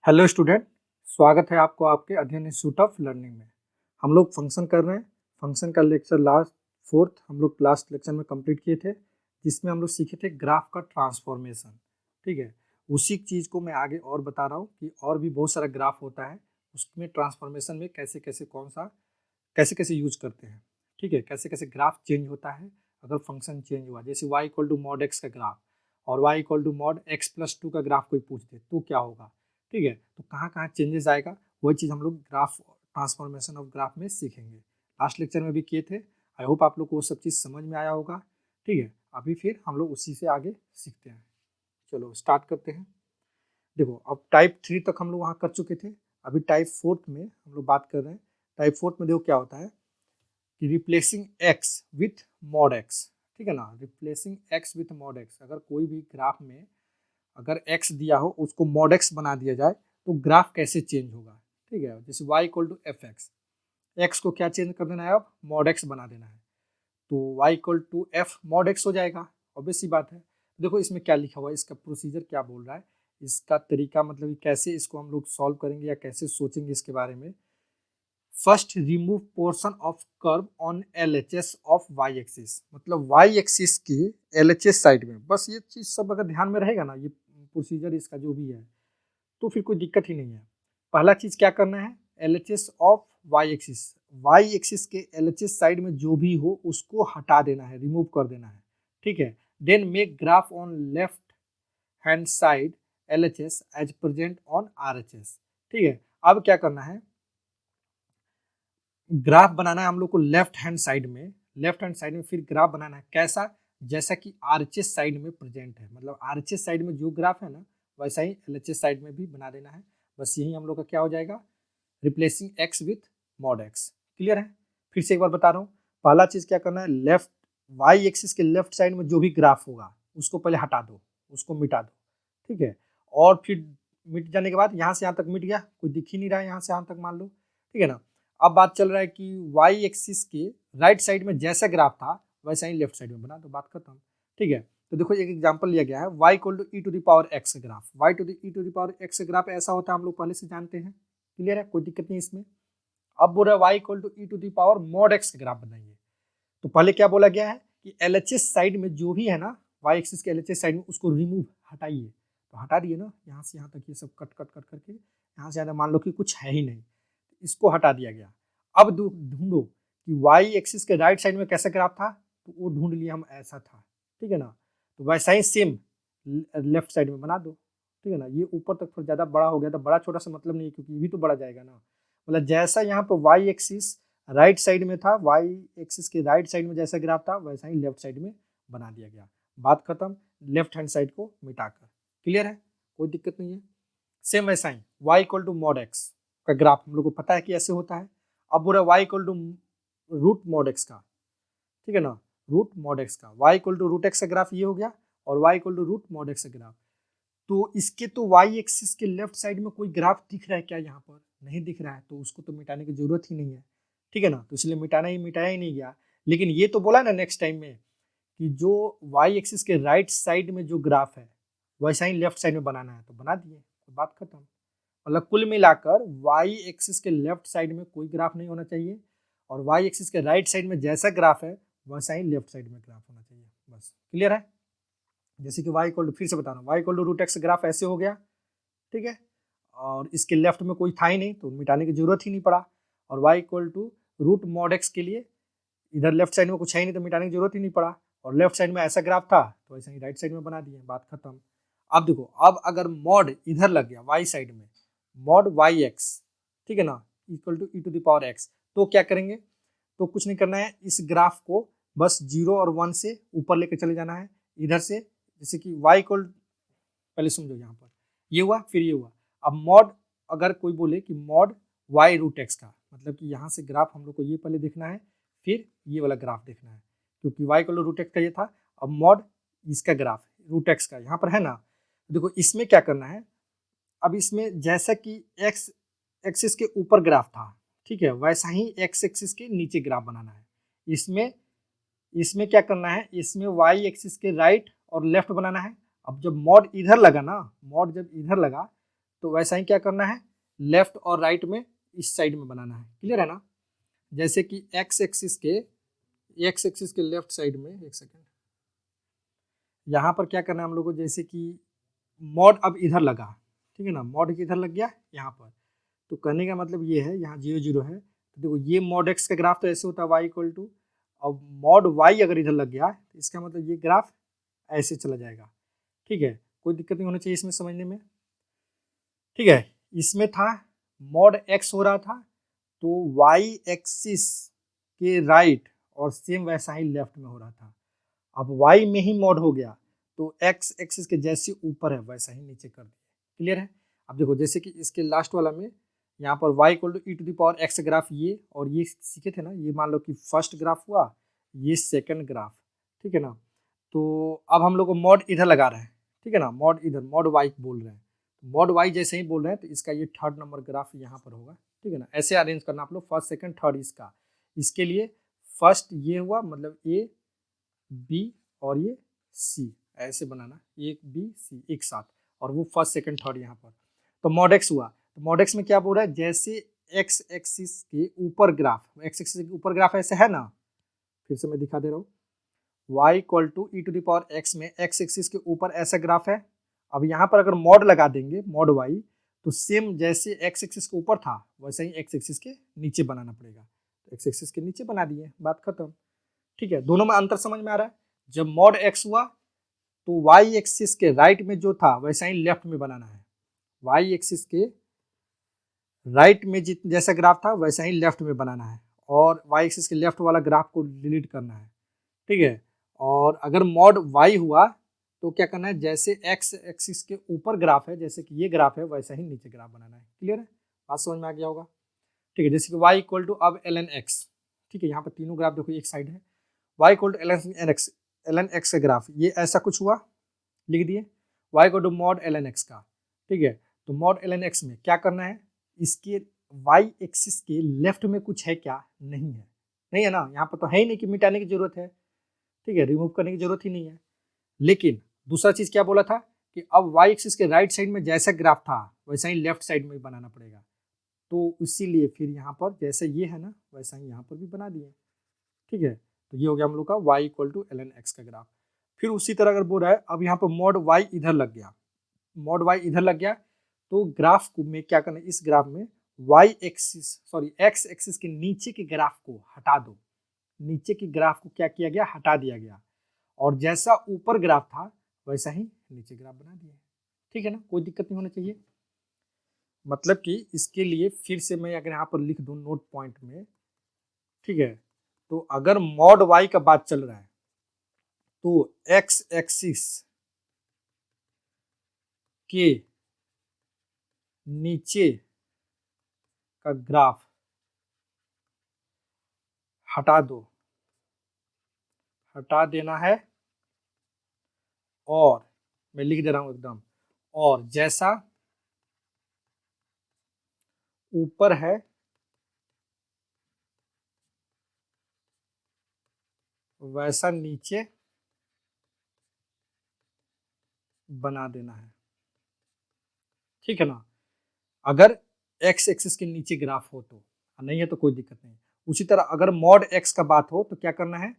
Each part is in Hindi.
हेलो स्टूडेंट, स्वागत है आपको आपके अध्ययन इंस्टीट्यूट ऑफ लर्निंग में। हम लोग फंक्शन कर रहे हैं। फंक्शन का लेक्चर फोर्थ हम लोग लास्ट लेक्चर में कंप्लीट किए थे, जिसमें हम लोग सीखे थे ग्राफ का ट्रांसफॉर्मेशन। ठीक है, उसी चीज़ को मैं आगे और बता रहा हूँ कि और भी बहुत सारा ग्राफ होता है, उसमें ट्रांसफॉर्मेशन में कैसे कैसे कैसे कैसे यूज करते हैं। ठीक है, कैसे कैसे ग्राफ चेंज होता है अगर फंक्शन चेंज हुआ। जैसे y equal to mod x का ग्राफ और y equal to mod x plus 2 का ग्राफ कोई पूछ दे तो क्या होगा। ठीक है, तो कहाँ कहाँ चेंजेस आएगा वही चीज़ हम लोग ग्राफ ट्रांसफॉर्मेशन ऑफ ग्राफ में सीखेंगे। लास्ट लेक्चर में भी किए थे। आई होप आप लोग को वो सब चीज़ समझ में आया होगा। ठीक है, अभी फिर हम लोग उसी से आगे सीखते हैं। चलो स्टार्ट करते हैं। देखो, अब टाइप 3 तक हम लोग वहाँ कर चुके थे। अभी टाइप 4 में हम लोग बात कर रहे हैं। टाइप 4 में देखो क्या होता है कि replacing x with mod x. ठीक है ना, replacing x with mod x. अगर कोई भी ग्राफ में अगर x दिया हो उसको मॉड x बना दिया जाए तो ग्राफ कैसे चेंज होगा। ठीक है, जैसे y equal to f x, x को क्या चेंज कर देना है, अब मॉड x बना देना है तो y equal to f mod x हो जाएगा। ऑब्वियस सी बात है। देखो इसमें क्या लिखा हुआ है, इसका प्रोसीजर क्या बोल रहा है, इसका तरीका मतलब कि कैसे इसको हम लोग सॉल्व करेंगे या कैसे सोचेंगे इसके बारे में। First remove portion of curve on LHS of Y axis, मतलब वाई एक्सिस की LHS साइड में। बस ये चीज सब अगर ध्यान में रहेगा ना, ये प्रोसीजर इसका जो भी है, तो फिर कोई दिक्कत ही नहीं है। पहला चीज क्या करना है, LHS of Y axis, Y axis के LHS साइड में जो भी हो उसको हटा देना है, रिमूव कर देना है। ठीक है, then make graph on left hand side LHS as present on RHS। ठीक है, अब क्या करना है, ग्राफ बनाना है हम लोग को लेफ्ट हैंड साइड में। लेफ्ट हैंड साइड में फिर ग्राफ बनाना है कैसा, जैसा कि आरएचएस साइड में प्रेजेंट है। मतलब आरएचएस साइड में जो ग्राफ है ना, वैसा ही एलएचएस साइड में भी बना देना है। बस यही हम लोग का क्या हो जाएगा, replacing x with mod x. Clear है, फिर से एक बार बता रहा हूँ। पहला चीज क्या करना है, लेफ्ट वाई एक्सिस के लेफ्ट साइड में जो भी ग्राफ होगा उसको पहले हटा दो, उसको मिटा दो। ठीक है, और फिर मिट जाने के बाद यहाँ से यहाँ तक मिट गया, कोई दिख ही नहीं रहा है यहाँ से यहाँ तक, मान लो। ठीक है ना, अब बात चल रहा है कि वाई एक्सिस के राइट साइड में जैसा ग्राफ था वैसा ही लेफ्ट साइड में बना दो, बात खत्म। ठीक है, तो देखो एक एग्जांपल लिया गया है, y equal to e to the power x graph. y to the e to the power x graph ऐसा होता है, हम लोग पहले से जानते हैं। क्लियर है, कोई दिक्कत नहीं इसमें। अब बोल रहा है y equal to e to the power mod x graph बनाइए। तो पहले क्या बोला गया है कि एलएचएस साइड में जो भी है ना, वाई एक्सिस के एलएचएस साइड में उसको रिमूव हटाइए। तो हटा दिए ना, यहाँ से यहाँ तक ये सब कट कट कट करके यहाँ से ज़्यादा मान लो कि कुछ है ही नहीं, इसको हटा दिया गया। अब ढूंढो कि वाई एक्सिस के राइट साइड में कैसा ग्राफ था, तो वो ढूंढ लिया हम, ऐसा था। ठीक है ना, तो वैसा ही सेम लेफ्ट साइड में बना दो। ठीक है ना, ये ऊपर तक फिर ज़्यादा बड़ा हो गया था, बड़ा छोटा सा मतलब नहीं है क्योंकि ये भी तो बड़ा जाएगा ना। मतलब जैसा यहाँ पे वाई एक्सिस राइट साइड में था, वाई एक्सिस के राइट साइड में जैसा ग्राफ था वैसा ही लेफ्ट साइड में बना दिया गया। बात खत्म, लेफ्ट हैंड साइड को मिटाकर। क्लियर है, कोई दिक्कत नहीं है। सेम वैसा ही y equal to mod x का ग्राफ हम लोग को पता है कि ऐसे होता है। अब बोला y equal to root mod x का। ठीक है ना, रूट मॉड एक्स का y equal to root x का ग्राफ ये हो गया, और y equal to root mod x का ग्राफ। तो इसके तो y एक्सिस के लेफ्ट साइड में कोई ग्राफ दिख रहा है क्या, यहाँ पर नहीं दिख रहा है, तो उसको तो मिटाने की जरूरत ही नहीं है। ठीक है ना, तो इसलिए मिटाया ही नहीं गया। लेकिन ये तो बोला ना नेक्स्ट टाइम में कि जो y एक्सिस के राइट साइड में जो ग्राफ है वैसा ही लेफ्ट साइड में बनाना है, तो बना दिए, तो बात खत्म। मतलब कुल मिलाकर y एक्सिस के लेफ्ट साइड में कोई ग्राफ नहीं होना चाहिए, और y एक्सिस के राइट साइड में जैसा ग्राफ है वैसा ही लेफ्ट साइड में ग्राफ होना चाहिए। बस क्लियर है। जैसे कि y इक्वल टू, फिर से बता रहा हूँ, y equal to root x graph ऐसे हो गया। ठीक है, और इसके लेफ्ट में कोई था ही नहीं तो मिटाने की जरूरत ही नहीं पड़ा। और y equal to root mod x के लिए इधर लेफ्ट साइड में कुछ है ही नहीं तो मिटाने की जरूरत ही नहीं पड़ा, और लेफ्ट साइड में ऐसा ग्राफ था तो वैसे ही राइट साइड में बना दिए, बात खत्म। अब देखो, अब अगर मॉड इधर लग गया वाई साइड में, मॉड वाई एक्स, ठीक है ना, equal to e to the power x, तो क्या करेंगे, तो कुछ नहीं करना है, इस ग्राफ को बस 0 और 1 से ऊपर लेकर चले जाना है इधर से। जैसे कि वाई इक्वल, पहले समझो यहाँ पर ये हुआ फिर ये हुआ। अब मॉड, अगर कोई बोले कि मॉड वाई रूट एक्स का, मतलब कि यहाँ से ग्राफ हम लोग को ये पहले देखना है फिर ये वाला ग्राफ देखना है, क्योंकि Y equal to root x का ये था। अब मॉड इसका ग्राफ रूट एक्स का यहाँ पर है ना, देखो इसमें क्या करना है, अब इसमें जैसा कि एक्स एक्सिस के ऊपर ग्राफ था, ठीक है, वैसा ही एक्स एक्सिस के नीचे ग्राफ बनाना है। इसमें इसमें क्या करना है, इसमें वाई एक्सिस के राइट और लेफ्ट बनाना है। अब जब मॉड इधर लगा ना, मॉड जब इधर लगा तो वैसा ही क्या करना है, लेफ्ट और राइट में इस साइड में बनाना है। क्लियर है ना। जैसे कि एक्स एक्सिस के लेफ्ट साइड में, एक सेकेंड, यहाँ पर क्या करना है हम लोग को, जैसे कि मॉड अब इधर लगा, ठीक है ना, मॉड इधर लग गया यहाँ पर। तो कहने का मतलब ये है, यहाँ 0 0 है, तो देखो ये मॉड एक्स का ग्राफ तो ऐसे होता है y इक्वल टू, अब मॉड y अगर इधर लग गया तो इसका मतलब ये ग्राफ ऐसे चला जाएगा। ठीक है, कोई दिक्कत नहीं होनी चाहिए इसमें समझने में। ठीक है, इसमें था मॉड x हो रहा था तो y एक्सिस के राइट और सेम वैसा ही लेफ्ट में हो रहा था। अब y में ही मॉड हो गया तो x एक्सिस के जैसे ऊपर है वैसा ही नीचे कर दिया। क्लियर है। अब देखो जैसे कि इसके लास्ट वाला में यहाँ पर y equal to e to the power x graph, ये और ये सीखे थे ना, ये मान लो कि फर्स्ट ग्राफ हुआ, ये सेकंड ग्राफ। ठीक है ना। तो अब हम लोग को मॉड इधर लगा रहे हैं, ठीक है ना, मॉड इधर, मॉड y बोल रहे हैं, मॉड y जैसे ही बोल रहे हैं तो इसका ये थर्ड नंबर ग्राफ यहाँ पर होगा। ठीक है ना, ऐसे अरेंज करना आप लोग, फर्स्ट सेकंड थर्ड इसका। इसके लिए फर्स्ट ये हुआ, मतलब ए बी और ये सी, ऐसे बनाना, ए बी सी एक साथ, और वो फर्स्ट सेकंड थर्ड यहाँ पर। तो मॉड एक्स हुआ, तो मॉड एक्स में क्या बोल रहा है, जैसे एक्स एक्सिस के ऊपर ग्राफ, एक्स एक्सिस के ऊपर ग्राफ ऐसे है ना, फिर से मैं दिखा दे रहा हूँ, y equal to e to the power x में एक्स एक्सिस के ऊपर ऐसा ग्राफ है। अब यहाँ पर अगर मॉड लगा देंगे, मॉड y, तो सेम जैसे एक्स एक्सिस के ऊपर था वैसे ही एक्स एक्सिस के नीचे बनाना पड़ेगा। तो एक्स एक्सिस के नीचे बना दिए, बात खत्म। ठीक है, दोनों में अंतर समझ में आ रहा है। जब मॉड x हुआ तो y एक्सिस के राइट में जो था वैसा ही लेफ्ट में बनाना है, y एक्सिस के राइट में जैसा ग्राफ था वैसा ही लेफ्ट में बनाना है, और y एक्सिस के लेफ्ट वाला ग्राफ को डिलीट करना है। ठीक है, और अगर मॉड y हुआ तो क्या करना है, जैसे x एक्सिस के ऊपर ग्राफ है, जैसे कि ये ग्राफ है, वैसा ही नीचे ग्राफ बनाना है। क्लियर है, बात समझ में आ गया होगा। ठीक है, जैसे कि y इक्वल टू अब ln x, ठीक है, यहाँ पर तीनों ग्राफ देखो एक साइड है, y equal to ln x का ग्राफ, ये ऐसा कुछ हुआ, लिख दिए y equal to mod ln x का। ठीक है, तो मॉड ln x में क्या करना है, इसके y एक्सिस के लेफ्ट में कुछ है क्या, नहीं है, नहीं है ना, यहाँ पर तो है ही नहीं कि मिटाने की जरूरत है। ठीक है, रिमूव करने की जरूरत ही नहीं है। लेकिन दूसरा चीज क्या बोला था कि अब y एक्सिस के राइट साइड में जैसा ग्राफ था वैसा ही लेफ्ट साइड में बनाना पड़ेगा, तो इसीलिए फिर यहाँ पर जैसे ये है ना वैसा ही यहाँ पर भी बना दिए। ठीक है, तो ये हो गया हम लोग का y equal to ln x का ग्राफ। फिर उसी तरह अगर बोल रहा है, अब यहाँ पर मॉड y इधर लग गया, मॉड y इधर लग गया, तो ग्राफ को में क्या करना है, इस ग्राफ में y axis sorry x axis के नीचे के ग्राफ को हटा दो, नीचे की ग्राफ को क्या किया गया, हटा दिया गया, और जैसा ऊपर ग्राफ था वैसा ही नीचे ग्राफ बना दिया। ठीक है ना, कोई दिक्कत नहीं होना चाहिए। मतलब कि इसके लिए फिर से मैं अगर यहाँ पर लिख दूं नोट पॉइंट में, ठीक है, तो अगर मॉड y का बात चल रहा है तो x एक्सिस के नीचे का ग्राफ हटा दो, हटा देना है, और मैं लिख दे रहा हूं एकदम, और जैसा ऊपर है वैसा नीचे बना देना है। ठीक है ना, अगर x एक्सिस के नीचे ग्राफ हो तो, नहीं है तो कोई दिक्कत नहीं। उसी तरह अगर मॉड x का बात हो तो क्या करना है,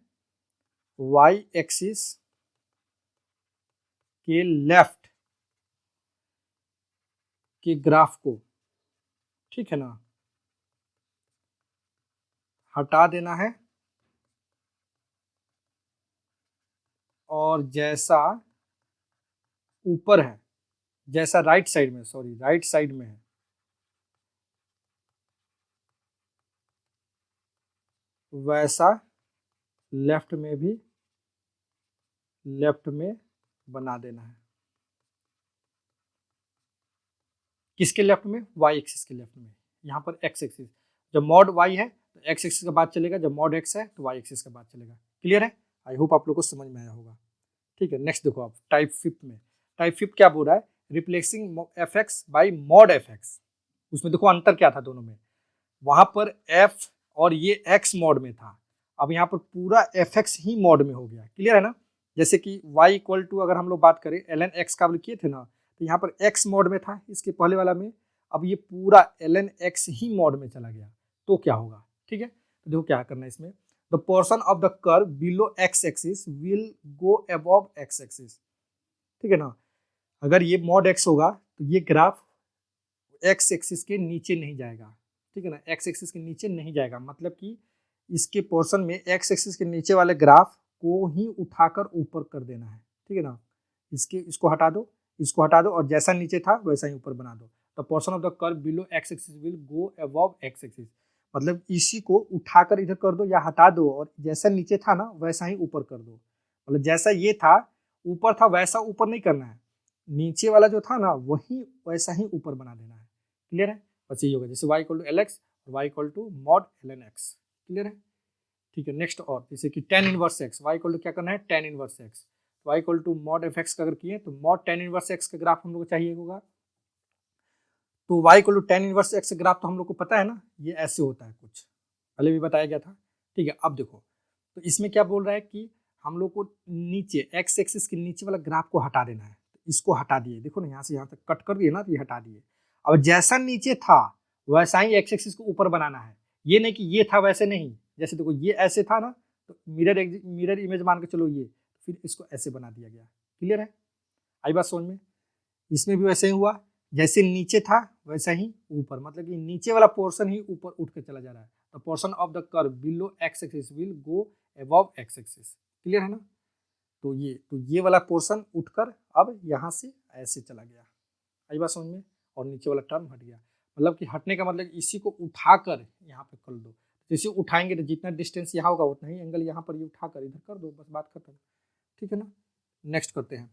y एक्सिस के लेफ्ट के ग्राफ को, ठीक है ना, हटा देना है, और जैसा ऊपर है, जैसा राइट साइड में, सॉरी राइट साइड में है वैसा लेफ्ट में भी लेफ्ट में बना देना है। किसके लेफ्ट में, y एक्सिस के लेफ्ट में, यहाँ पर x एक्सिस, जब मॉड y है तो x एक्सिस का बात चलेगा, जब मॉड x है तो y एक्सिस का बात चलेगा। क्लियर है, आई होप आप लोग को समझ में आया होगा। ठीक है, नेक्स्ट देखो आप टाइप फिफ्थ में, टाइप फिफ्थ क्या बोल रहा है, replacing fx bye mod fx। उसमें देखो अंतर क्या था दोनों में, वहां पर f और ये x मॉड में था, अब यहाँ पर पूरा fx ही मॉड में हो गया। क्लियर है ना, जैसे कि y इक्वल टू अगर हम लोग बात करें ln x का लिखे थे ना, तो यहाँ पर x मोड में था इसके पहले वाला में, अब ये पूरा ln x ही मोड में चला गया तो क्या होगा, ठीक है। तो देखो क्या करना है इसमें, the portion of the curve below x axis will go above x axis, ठीक है ना। अगर ये मॉड x होगा तो ये ग्राफ x एक्सिस के नीचे नहीं जाएगा, ठीक है ना, x एक्सिस के नीचे नहीं जाएगा, मतलब कि इसके पोर्शन में x एक्सिस के नीचे वाले ग्राफ को ही उठाकर ऊपर कर देना है, ठीक है ना। इसको हटा दो, इसको हटा दो और जैसा नीचे था वैसा ही ऊपर बना दो। The portion of the curve below x axis will go above x axis, मतलब इसी को उठाकर इधर कर दो या हटा दो और जैसा नीचे था ना वैसा ही ऊपर कर दो, मतलब जैसा ये था ऊपर था वैसा ऊपर नहीं करना है, नीचे वाला जो था ना वही वैसा ही ऊपर बना देना है। क्लियर है, बस यही होगा, जैसे y equal to L X और Y equal to mod ln x। Clear है, ठीक है। नेक्स्ट और जैसे कि tan inverse x, y equal to क्या करना है tan inverse x, y equal to mod F X का अगर किए तो मॉड tan इनवर्स x का ग्राफ हम लोग को चाहिए होगा, तो y equal to tan inverse x graph तो हम लोग को पता है ना, ये ऐसे होता है, कुछ पहले भी बताया गया था, ठीक है। अब देखो तो इसमें क्या बोल रहा है कि हम लोग को नीचे x एक्सिस के नीचे वाला ग्राफ को हटा देना है, तो इसको हटा दिए, देखो ना यहाँ से यहाँ तक कट कर दिए ना, तो ये हटा दिए। अब जैसा नीचे था वैसा ही x एक्सिस को ऊपर बनाना है, ये नहीं कि ये था वैसे नहीं, जैसे देखो ये ऐसे था ना तो मिरर इमेज मान के चलो, ये फिर इसको ऐसे बना दिया गया। क्लियर है, आई बात समझ में। इसमें भी वैसे ही हुआ, जैसे नीचे था वैसा ही ऊपर, मतलब कि नीचे वाला पोर्शन ही ऊपर उठ के चला जा रहा है। The portion of the curve below x axis will go above x axis. Clear है ना, तो ये वाला पोर्शन उठकर अब यहाँ से ऐसे चला गया, आई बात समझ में, और नीचे वाला टर्म हट गया, मतलब कि हटने का मतलब इसी को उठाकर यहाँ पे कर दो, जैसे उठाएंगे तो जितना डिस्टेंस यहाँ होगा उतना ही एंगल यहाँ पर ये उठाकर इधर कर दो, बस बात खत्म, ठीक है ना। नेक्स्ट करते हैं,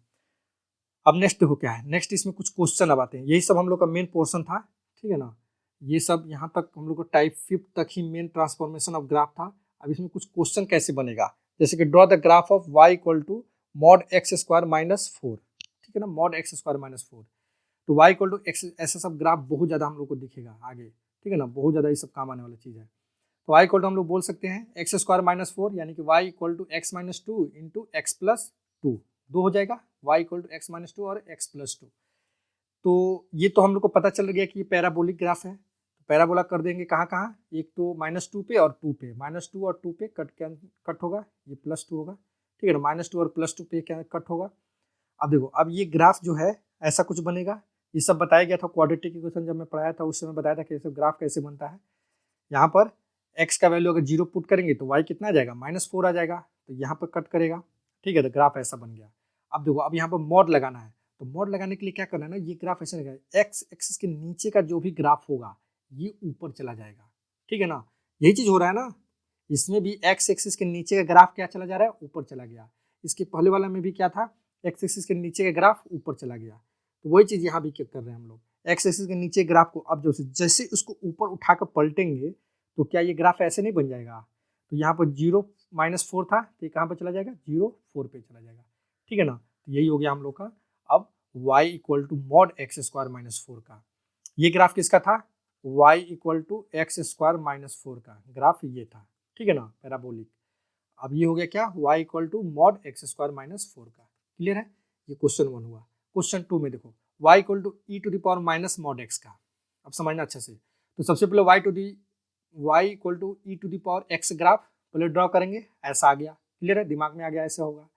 अब नेक्स्ट देखो क्या है, नेक्स्ट इसमें कुछ क्वेश्चन अब आते हैं, यही सब हम लोग का मेन पोर्शन था, ठीक है ना। ये सब यहाँ तक हम लोग को टाइप 5 तक ही मेन ट्रांसफॉर्मेशन ऑफ ग्राफ था। अब इसमें कुछ क्वेश्चन कैसे बनेगा, जैसे कि draw the graph of y equal to mod x square minus 4, ठीक है ना, मॉड एक्स स्क्वायर माइनस 4, तो y इक्वल टू एक्स, ऐसा सब ग्राफ बहुत ज़्यादा हम लोग को दिखेगा आगे, ठीक है ना, बहुत ज़्यादा ये सब काम आने वाली चीज़ है। तो y इक्वल टू हम लोग बोल सकते हैं एक्स स्क्वायर माइनस 4, यानी कि y equal to x minus 2 into x plus 2, 2 हो जाएगा, y equal to x minus 2 और एक्स प्लस 2। तो ये तो हम लोग को पता चल गया कि ये पैराबोलिक ग्राफ है, तो पैराबोला कर देंगे कहाँ कहाँ, एक तो -2 पे और 2 पे, -2 और 2 पे कट होगा, ये +2 होगा, ठीक है ना, -2 और +2 पे क्या कट होगा। अब देखो अब ये ग्राफ जो है ऐसा कुछ बनेगा, ये सब बताया गया था क्वाड्रेटिक इक्वेशन जब मैं पढ़ाया था उस समय बताया था कि सब ग्राफ कैसे बनता है। यहाँ पर x का वैल्यू अगर 0 पुट करेंगे तो y कितना आ जाएगा, -4 आ जाएगा, तो यहाँ पर कट करेगा, ठीक है, तो ग्राफ ऐसा बन गया। अब देखो अब यहाँ पर मॉड लगाना है, तो मॉड लगाने के लिए क्या करना है ना, ये ग्राफ ऐसे लगाएगा, एक्स एक्सिस के नीचे का जो भी ग्राफ होगा ये ऊपर चला जाएगा, ठीक है ना, यही चीज हो रहा है ना, इसमें भी एक्स एक्सिस के नीचे का ग्राफ क्या चला जा रहा है, ऊपर चला गया। इसके पहले वाला में भी क्या था, एक्स एक्सिस के नीचे का ग्राफ ऊपर चला गया, तो वही चीज यहाँ भी क्या कर रहे हैं हम लोग, एक्स एक्सिस के नीचे ग्राफ को अब जैसे उसको ऊपर उठाकर पलटेंगे तो क्या ये ग्राफ ऐसे नहीं बन जाएगा, तो यहाँ पर 0 -4 था तो ये कहाँ पर चला जाएगा, 0 4 पे चला जाएगा, ठीक है ना। तो यही हो गया हम लोग का अब y equal to mod x square minus 4 का। ये ग्राफ किसका था, y equal to x square minus 4 का ग्राफ ये था, ठीक है ना, पैराबोलिक। अब ये हो गया क्या, y equal to mod x square minus 4 का। क्लियर है, ये क्वेश्चन 1 हुआ। क्वेश्चन 2 में देखो y equal to e to the power minus mod x का, अब समझना अच्छे से। तो सबसे पहले y equal to e to the power x graph पहले ड्रॉ करेंगे, ऐसा आ गया, क्लियर है, दिमाग में आ गया, ऐसा होगा।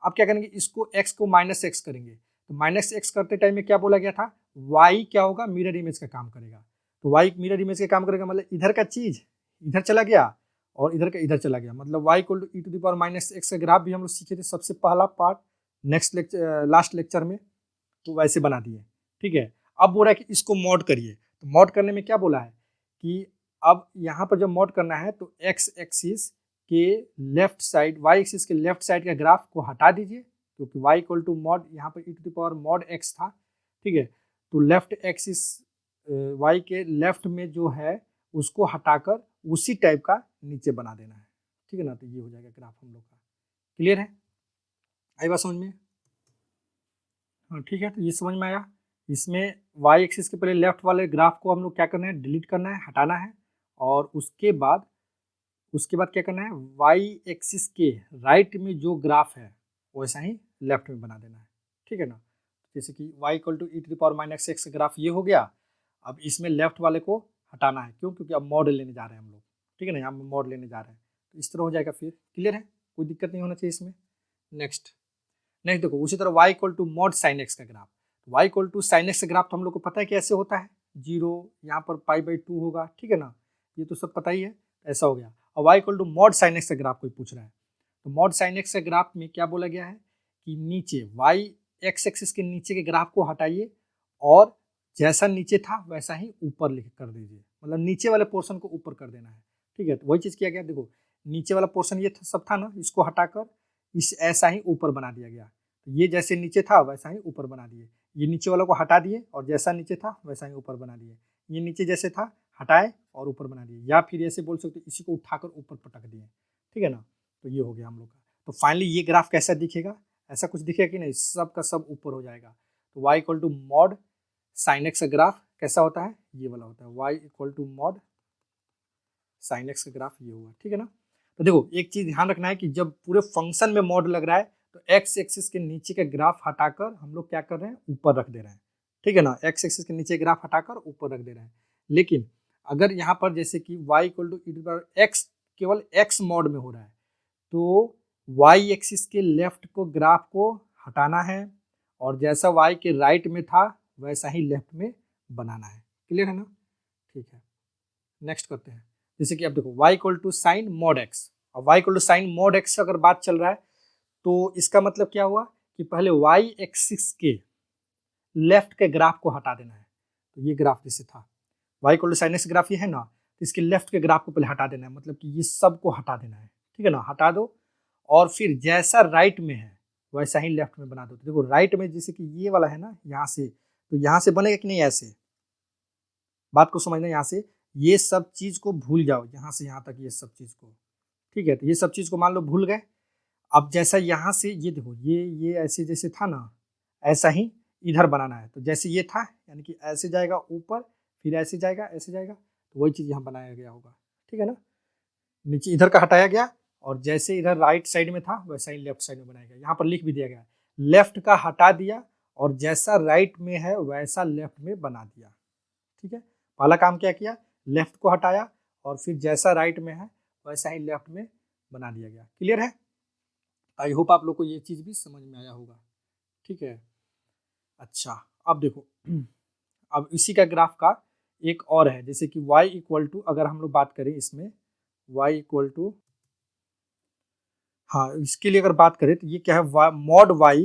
अब क्या करेंगे, इसको x को -x करेंगे, तो -x करते टाइम में क्या बोला गया था, y क्या होगा, मिरर इमेज का काम करेगा, तो y मिरर इमेज का काम करेगा, मतलब इधर का चीज इधर चला गया और इधर का इधर चला गया, मतलब y equal to e to the power -x का ग्राफ भी हम लोग सीखे थे सबसे पहला part next lecture last lecture में, तो वैसे बना दिए, ठीक है। अब बोला है कि इसको मॉड करिए, तो मॉड करने में क्या बोला है कि अब यहाँ पर जब मॉड करना है तो x एक्सिस के लेफ्ट साइड, y एक्सिस के लेफ्ट साइड का ग्राफ को हटा दीजिए, क्योंकि y इक्वल टू मॉड यहाँ पर E to the power mod x था, ठीक है, तो लेफ्ट एक्सिस y के लेफ्ट में जो है उसको हटाकर उसी टाइप का नीचे बना देना है, ठीक है ना, तो ये हो जाएगा ग्राफ हम लोग का। क्लियर है, आई बात समझ में, हाँ ठीक है, तो ये समझ में आया। इसमें y एक्सिस के पहले लेफ्ट वाले ग्राफ को हम लोग क्या करना है, डिलीट करना है, हटाना है, और उसके बाद क्या करना है, y एक्सिस के राइट में जो ग्राफ है वैसा ही लेफ्ट में बना देना है, ठीक है ना। जैसे कि y equal to e⁻⁻x graph ये हो गया। अब इसमें लेफ्ट वाले को हटाना है, क्यों? क्योंकि अब मॉड लेने जा रहे हैं हम लोग, ठीक है ना, यहाँ पे मॉड लेने जा रहे हैं, तो इस तरह हो जाएगा। फिर क्लियर है, कोई दिक्कत नहीं होना चाहिए इसमें। नेक्स्ट देखो, उसी तरह y equal to mod sine x का graph, y equal to sine x का ग्राफ तो हम लोग को पता है कैसे होता है, 0 यहाँ पर π/2 होगा, ठीक है ना, ये तो सब पता ही है, ऐसा हो गया। और y equal to mod sine x का ग्राफ कोई पूछ रहा है, तो मॉड साइन एक्स का ग्राफ में क्या बोला गया है कि नीचे y एक्स एक्सिस के नीचे के ग्राफ को हटाइए और जैसा नीचे था वैसा ही ऊपर लिख कर दीजिए, मतलब नीचे वाले पोर्शन को ऊपर कर देना है, ठीक है। तो वही चीज किया गया, देखो नीचे वाला पोर्शन ये सब था ना, इसको हटाकर इस ऐसा ही ऊपर बना दिया गया। तो ये जैसे नीचे था वैसा ही ऊपर बना दिए, ये नीचे वाला को हटा दिए और जैसा नीचे था वैसा ही ऊपर बना दिए, ये नीचे जैसे था हटाए और ऊपर बना दिए, या फिर ऐसे बोल सकते इसी को उठाकर ऊपर पटक दिए, ठीक है ना। तो ये हो गया हम लोग का। तो फाइनली ये ग्राफ कैसा दिखेगा, ऐसा कुछ दिखेगा कि नहीं, सब का सब ऊपर हो जाएगा। तो y equal to mod sine x का ग्राफ कैसा होता है, ये वाला होता है, y equal to mod sine x का ग्राफ ये होगा, ठीक है ना। तो देखो एक चीज ध्यान रखना है कि जब पूरे फंक्शन में मॉड लग रहा है तो एक्स एक्सिस के नीचे का ग्राफ हटाकर हम लोग क्या कर रहे हैं, ऊपर रख दे रहे हैं, ठीक है ना, एक्स एक्सिस के नीचे ग्राफ हटाकर ऊपर रख दे रहे हैं। लेकिन अगर यहाँ पर जैसे कि y इक्वल टू e⁻x केवल x मॉड में हो रहा है, तो y एक्सिस के लेफ्ट को ग्राफ को हटाना है और जैसा y के राइट में था वैसा ही लेफ्ट में बनाना है। क्लियर है ना, ठीक है। नेक्स्ट करते हैं, जैसे कि अब देखो y equal to sine mod x, और y equal to sine mod x अगर बात चल रहा है तो इसका मतलब क्या हुआ कि पहले y एक्सिस के लेफ्ट के ग्राफ को हटा देना है। तो ये ग्राफ जैसे था y equal to sine x graph ये है ना, तो इसके लेफ्ट के ग्राफ को पहले हटा देना है, मतलब कि ये सब को हटा देना है, ठीक है ना, हटा दो और फिर जैसा राइट में है वैसा ही लेफ्ट में बना दो। तो देखो राइट में जैसे कि ये वाला है ना, यहाँ से तो यहाँ से बनेगा कि नहीं, ऐसे बात को समझना, यहाँ से ये सब चीज को भूल जाओ, यहाँ से यहाँ तक ये सब चीज को, ठीक है। तो ये सब चीज को मान लो भूल गए। अब जैसा यहाँ से ये देखो ये ऐसे जैसे था ना, ऐसा ही इधर बनाना है। तो जैसे ये था यानी कि ऐसे जाएगा ऊपर, फिर ऐसे जाएगा ऐसे जाएगा, तो वही चीज यहाँ बनाया गया होगा, ठीक है ना। नीचे इधर का हटाया गया और जैसे इधर राइट साइड में था वैसा ही लेफ्ट साइड में बनाया गया। यहाँ पर लिख भी दिया गया, लेफ्ट का हटा दिया और जैसा राइट में है वैसा लेफ्ट में बना दिया, ठीक है। पहला काम क्या किया, लेफ्ट को हटाया और फिर जैसा राइट में है वैसा ही लेफ्ट में बना दिया गया। क्लियर है, आई होप आप लोग को ये चीज भी समझ में आया होगा, ठीक है। अच्छा अब देखो अब इसी का ग्राफ का एक और है, जैसे कि y इक्वल टू, अगर हम लोग बात करें इसमें y इक्वल टू, हाँ इसके लिए अगर बात करें तो ये क्या है, मॉड y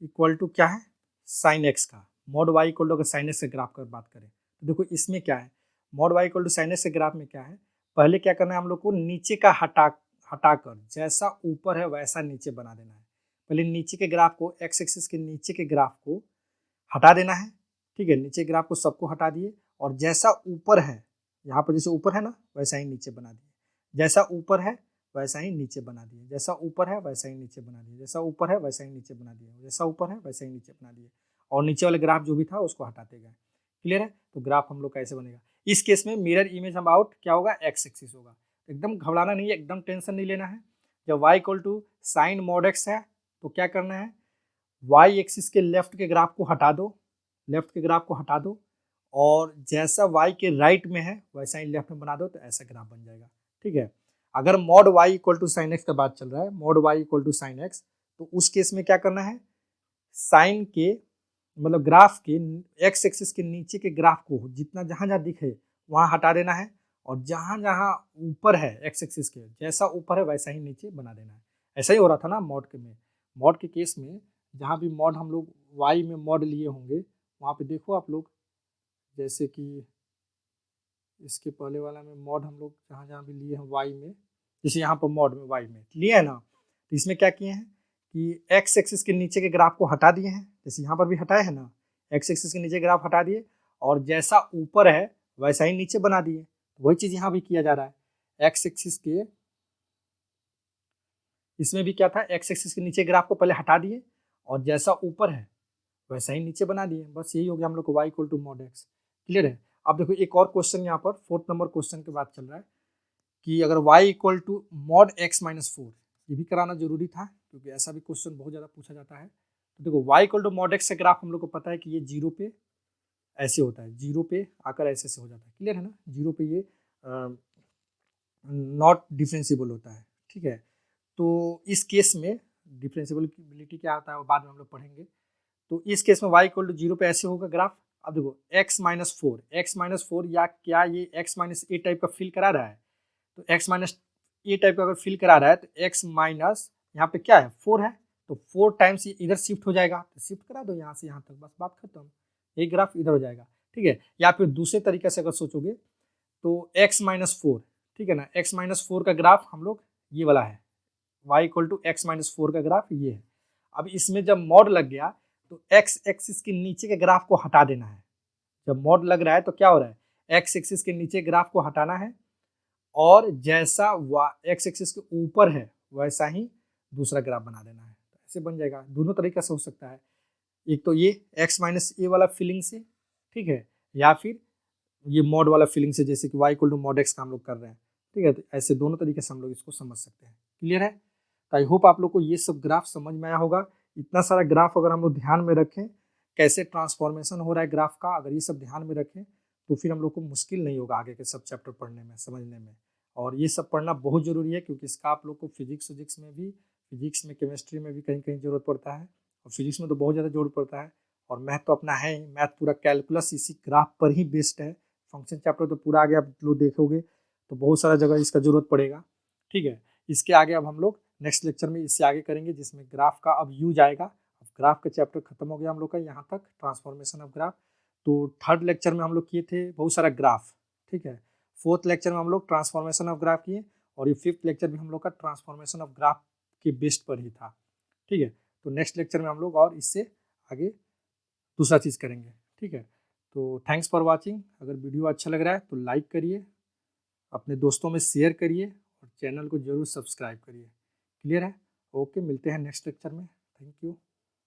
इक्वल टू क्या है, साइन एक्स का, मॉड y इक्वल टू अगर साइन एक्स के ग्राफ का बात करें तो देखो इसमें क्या है, mod y equal to sine x के ग्राफ में क्या है, पहले क्या करना है हम लोग को, नीचे का हटाकर जैसा ऊपर है वैसा नीचे बना देना है। पहले नीचे के ग्राफ को, एक्स एक्सिस के नीचे के ग्राफ को हटा देना है, ठीक है, नीचे ग्राफ को सबको हटा दिए और जैसा ऊपर है, यहाँ पर जैसे ऊपर है ना वैसा ही नीचे बना दिए, जैसा ऊपर है वैसा ही नीचे बना दिए, जैसा ऊपर है वैसा ही नीचे बना दिए, जैसा ऊपर है वैसा ही नीचे बना दिए, जैसा ऊपर है वैसा ही नीचे बना दिए, और नीचे वाले ग्राफ जो भी था उसको हटाते गए। क्लियर है, तो ग्राफ हम लोग कैसे बनेगा, इस केस में मिरर इमेज अबाउट क्या होगा, एक्स एक्सिस होगा। एकदम घबराना नहीं है, एकदम टेंशन नहीं लेना है। जब y equal to sine mod x है तो क्या करना है, y एक्सिस के लेफ्ट के ग्राफ को हटा दो, लेफ्ट के ग्राफ को हटा दो और जैसा y के राइट में है वैसा ही लेफ्ट में बना दो, तो ऐसा ग्राफ बन जाएगा, ठीक है। अगर mod y equal to sine x का बात चल रहा है, mod y equal to sine x, तो उस केस में क्या करना है, साइन के मतलब ग्राफ के एक्स एक्सिस के नीचे के ग्राफ को जितना जहां जहां दिखे वहां हटा देना है और जहां जहां ऊपर है एक्स एक्सिस के, जैसा ऊपर है वैसा ही नीचे बना देना है। ऐसा ही हो रहा था ना मॉड के में, मॉड के केस में जहां भी मॉड हम लोग y में मॉड लिए होंगे वहां पे देखो आप लोग, जैसे कि इसके पहले वाला में मॉड हम लोग जहाँ जहाँ भी लिए हैं y में, जैसे यहाँ पर मॉड में y में लिए है ना, तो इसमें क्या किए हैं कि एक्स एक्सिस के नीचे के ग्राफ को हटा दिए हैं, जैसे यहाँ पर भी हटाए हैं ना, एक्स एक्सिस के नीचे ग्राफ हटा दिए और जैसा ऊपर है वैसा ही नीचे बना दिए। वही चीज यहाँ भी किया जा रहा है, एक्स एक्सिस के, इसमें भी क्या था, एक्स एक्सिस के नीचे ग्राफ को पहले हटा दिए और जैसा ऊपर है वैसा ही नीचे बना दिए, बस यही हो गया हम लोग को y equal to mod x. Clear है। अब देखो एक और क्वेश्चन यहाँ पर 4th नंबर क्वेश्चन के बाद चल रहा है कि अगर y equal to mod x minus 4, ये भी कराना जरूरी था क्योंकि ऐसा भी क्वेश्चन बहुत ज़्यादा पूछा जाता है। तो देखो y equal to mod x का ग्राफ हम लोग को पता है कि ये 0 पे ऐसे होता है, 0 पे आकर ऐसे से हो जाता है, क्लियर है ना। 0 पे ये नॉट डिफरेंशिएबल होता है, ठीक है। तो इस केस में डिफरेंशिएबिलिटी क्या होता है वो बाद में हम लोग पढ़ेंगे। तो इस केस में y इक्वल टू 0 पे ऐसे होगा ग्राफ। अब देखो x-4 या क्या ये x-a टाइप का फिल करा रहा है, तो x-a टाइप का अगर फिल करा रहा है तो x माइनस यहाँ पे क्या है 4 है, तो 4 टाइम्स ये इधर शिफ्ट हो जाएगा, तो शिफ्ट करा दो यहाँ से यहाँ तक, बस बात खत्म, एक ग्राफ इधर हो जाएगा, ठीक है। या फिर दूसरे तरीके से अगर सोचोगे तो x-4, ठीक है ना, x-4 का ग्राफ हम लोग ये वाला है, y इक्वल टू x-4 का ग्राफ ये है। अब इसमें जब मॉड लग गया तो x एक्सिस के नीचे के ग्राफ को हटा देना है। जब मॉड लग रहा है तो क्या हो रहा है, x एक्सिस के नीचे ग्राफ को हटाना है और जैसा x एक्सिस के ऊपर है वैसा ही दूसरा ग्राफ बना देना है। तो ऐसे बन जाएगा, दोनों तरीके से हो सकता है, एक तो ये x-a वाला फीलिंग से, ठीक है, या फिर ये मॉड वाला फीलिंग से, जैसे कि y equal to mod x का हम लोग कर रहे हैं, ठीक है। तो ऐसे दोनों तरीके से हम लोग इसको समझ सकते हैं, क्लियर है। तो आई होप आप लोग को ये सब ग्राफ समझ में आया होगा। इतना सारा ग्राफ अगर हम लोग ध्यान में रखें, कैसे ट्रांसफॉर्मेशन हो रहा है ग्राफ का, अगर ये सब ध्यान में रखें तो फिर हम लोग को मुश्किल नहीं होगा आगे के सब चैप्टर पढ़ने में, समझने में। और ये सब पढ़ना बहुत जरूरी है क्योंकि इसका आप लोग को फिजिक्स में भी, फिजिक्स में, केमिस्ट्री में भी कहीं कहीं जरूरत पड़ता है, और फिजिक्स में तो बहुत ज़्यादा जरूरत पड़ता है। और मैथ तो अपना है ही, मैथ पूरा कैलकुलस इसी ग्राफ पर ही बेस्ड है। फंक्शन चैप्टर तो पूरा आगे आप लोग देखोगे तो बहुत सारा जगह इसका जरूरत पड़ेगा, ठीक है। इसके आगे अब हम लोग नेक्स्ट लेक्चर में इससे आगे करेंगे जिसमें ग्राफ का अब यूज आएगा। अब ग्राफ का चैप्टर खत्म हो गया हम लोग का यहाँ तक, ट्रांसफॉर्मेशन ऑफ ग्राफ। तो थर्ड लेक्चर में हम लोग किए थे बहुत सारा ग्राफ, ठीक है। फोर्थ लेक्चर में हम लोग ट्रांसफॉर्मेशन ऑफ ग्राफ किए, और ये फिफ्थ लेक्चर भी हम लोग का ट्रांसफॉर्मेशन ऑफ ग्राफ के बेस्ड पर ही था, ठीक है। तो नेक्स्ट लेक्चर में हम लोग और इससे आगे दूसरा चीज़ करेंगे, ठीक है। तो थैंक्स फॉर वॉचिंग। अगर वीडियो अच्छा लग रहा है तो लाइक करिए, अपने दोस्तों में शेयर करिए और चैनल को जरूर सब्सक्राइब करिए, क्लियर है। ओके, मिलते हैं नेक्स्ट लेक्चर में, थैंक यू।